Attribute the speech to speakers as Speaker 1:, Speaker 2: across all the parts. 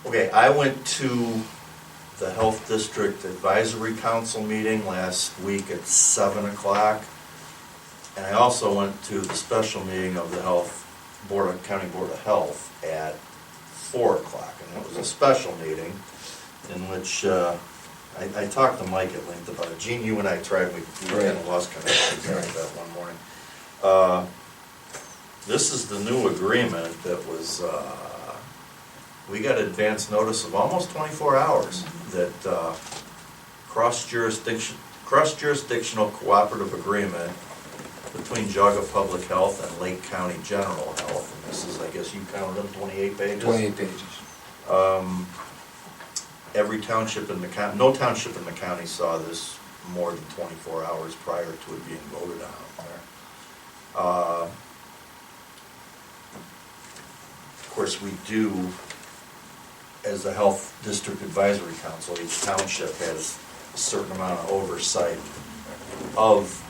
Speaker 1: Okay, I went to the Health District Advisory Council meeting last week at 7 o'clock. And I also went to the special meeting of the County Board of Health at 4 o'clock. And it was a special meeting in which I talked to Mike at length about it. Gene, you and I tried, we kind of lost connection that one morning. This is the new agreement that was, we got advance notice of almost 24 hours that cross-jurisdictional cooperative agreement between Jaga Public Health and Lake County General Health. And this is, I guess you counted them, 28 pages?
Speaker 2: 28 pages.
Speaker 1: Every township in the county, no township in the county saw this more than 24 hours prior to it being voted on there. Of course, we do, as the Health District Advisory Council, each township has a certain amount of oversight of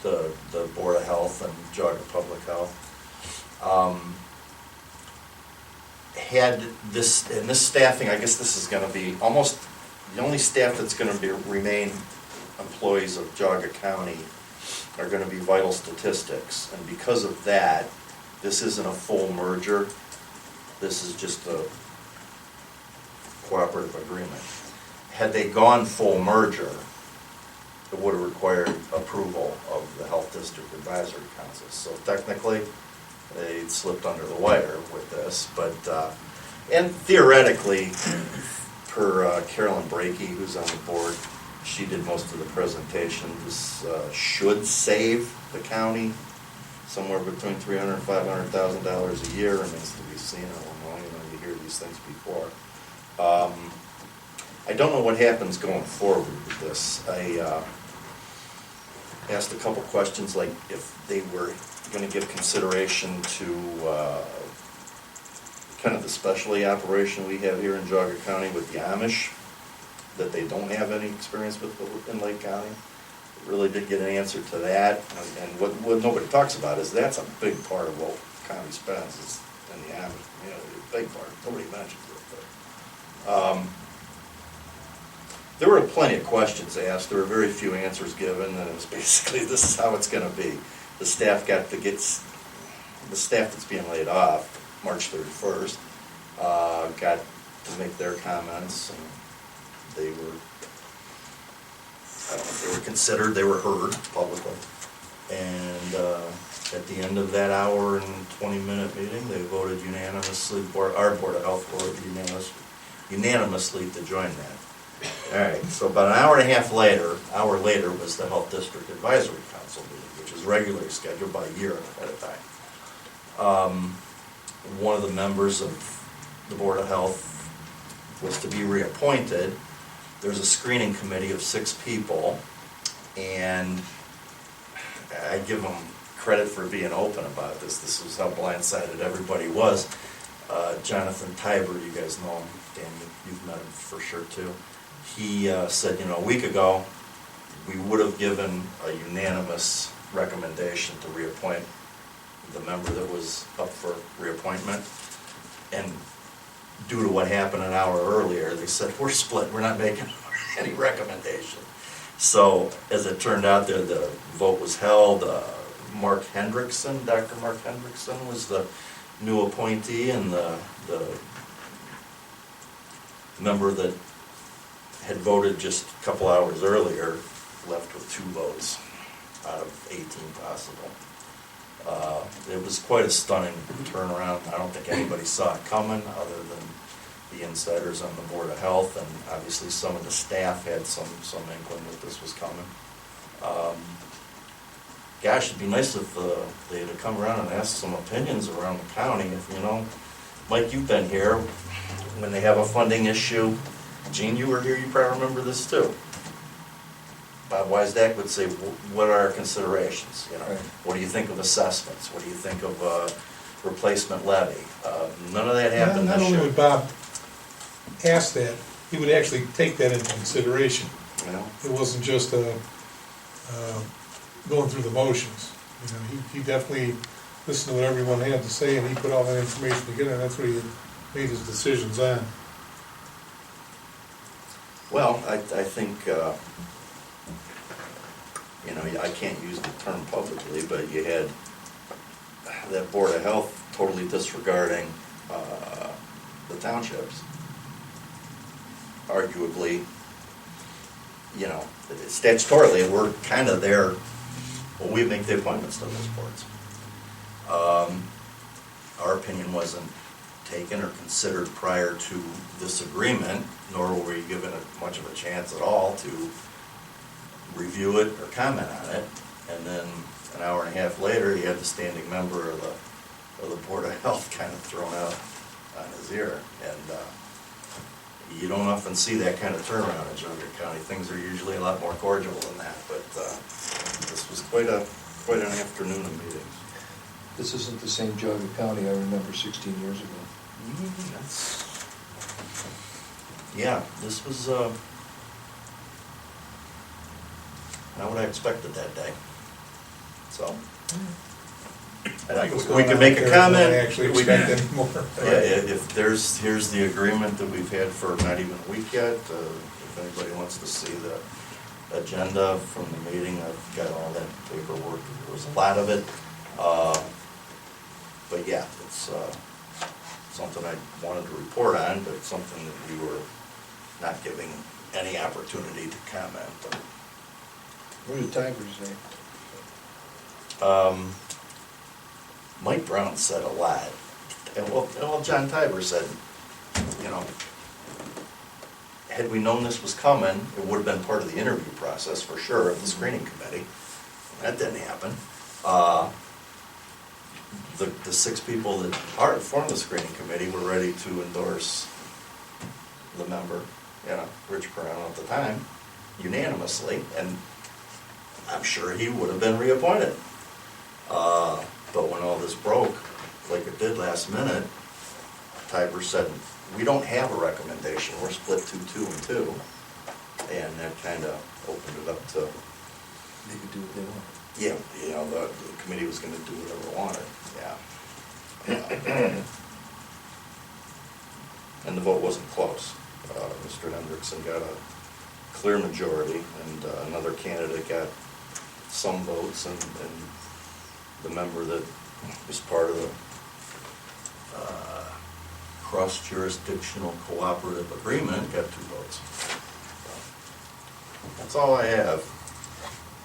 Speaker 1: the Board of Health and Jaga Public Health. Had this, and this staffing, I guess this is going to be almost the only staff that's going to remain employees of Jaga County are going to be vital statistics. And because of that, this isn't a full merger. This is just a cooperative agreement. Had they gone full merger, it would have required approval of the Health District Advisory Council. So technically, they slipped under the wire with this, but, and theoretically, per Carolyn Brakey, who's on the board, she did most of the presentation. This should save the county somewhere between $300,000 and $500,000 a year, remains to be seen. You hear these things before. I don't know what happens going forward with this. I asked a couple questions, like if they were going to give consideration to kind of the specialty operation we have here in Jaga County with the Amish, that they don't have any experience with in Lake County. Really did get an answer to that, and what nobody talks about is that's a big part of what the county spends is in the Amish community, a big part. Nobody mentions it, but there were plenty of questions asked. There were very few answers given, and it was basically this is how it's going to be. The staff the staff that's being laid off March 31st got to make their comments, and they were. I don't know if they were considered, they were heard publicly. And at the end of that hour and 20-minute meeting, they voted unanimously, our Board of Health voted unanimously to join that. All right, so about an hour and a half later, was the Health District Advisory Council meeting, which is regularly scheduled by a year ahead of time. One of the members of the Board of Health was to be reappointed. There's a screening committee of 6 people, and I give them credit for being open about this. This was how blindsided everybody was. Jonathan Tiber, you guys know him. Dan, you've met him for sure too. He said, a week ago, we would have given a unanimous recommendation to reappoint the member that was up for reappointment. And due to what happened an hour earlier, they said, we're split, we're not making any recommendation. So, as it turned out, the vote was held. Dr. Mark Hendrickson was the new appointee, and the member that had voted just a couple hours earlier left with 2 votes out of 18 possible. It was quite a stunning turnaround. I don't think anybody saw it coming other than the insiders on the Board of Health, and obviously some of the staff had some inkling that this was coming. Gosh, it'd be nice if they had come around and asked some opinions around the county. If Mike, you've been here when they have a funding issue. Gene, you were here. You probably remember this too. Bob Weisdack would say, "What are our considerations?
Speaker 2: Right.
Speaker 1: What do you think of assessments? What do you think of replacement levy?" None of that happened
Speaker 3: Not
Speaker 1: this
Speaker 3: only
Speaker 1: year.
Speaker 3: would Bob ask that, he would actually take that into consideration. It wasn't just going through the motions. He definitely listened to what everyone had to say, and he put all that information together, and that's what he had made his decisions on.
Speaker 1: Well, I think, you know, I can't use the term publicly, but you had that Board of Health totally disregarding the townships. Arguably, you know, statutorily, we're kind of there, well, we make the appointments to those boards. Our opinion wasn't taken or considered prior to this agreement, nor were we given much of a chance at all to review it or comment on it. And then an hour and a half later, you had the standing member of the Board of Health kind of thrown out on his ear. And you don't often see that kind of turnaround in Jogga County. Things are usually a lot more cordial than that, but this was quite an afternoon of meetings.
Speaker 2: This isn't the same Jogga County I remember 16 years ago.
Speaker 1: Yeah, this was not what I expected that day. So, we can make a comment.
Speaker 3: I actually expect anymore.
Speaker 1: Yeah, if here's the agreement that we've had for not even a week yet. If anybody wants to see the agenda from the meeting, I've got all that paperwork. There was a lot of it. But yeah, it's something I wanted to report on, but something that we were not giving any opportunity to comment on.
Speaker 2: What did Tigers say?
Speaker 1: Mike Brown said a lot. And well, John Tiber said, you know, had we known this was coming, it would have been part of the interview process for sure of the screening committee. That didn't happen. The 6 people that formed the screening committee were ready to endorse the member, you know, Rich Brown at the time, unanimously, and I'm sure he would have been reappointed. But when all this broke, like it did last minute, Tiber said, we don't have a recommendation, we're split 2-2 and 2. And that kind of opened it up to,
Speaker 2: They could do what they want.
Speaker 1: yeah, you know, the committee was going to do whatever it wanted, yeah. And the vote wasn't close. Mr. Hendrickson got a clear majority, and another candidate got some votes, and the member that was part of the cross-jurisdictional cooperative agreement got 2 votes. That's all I have.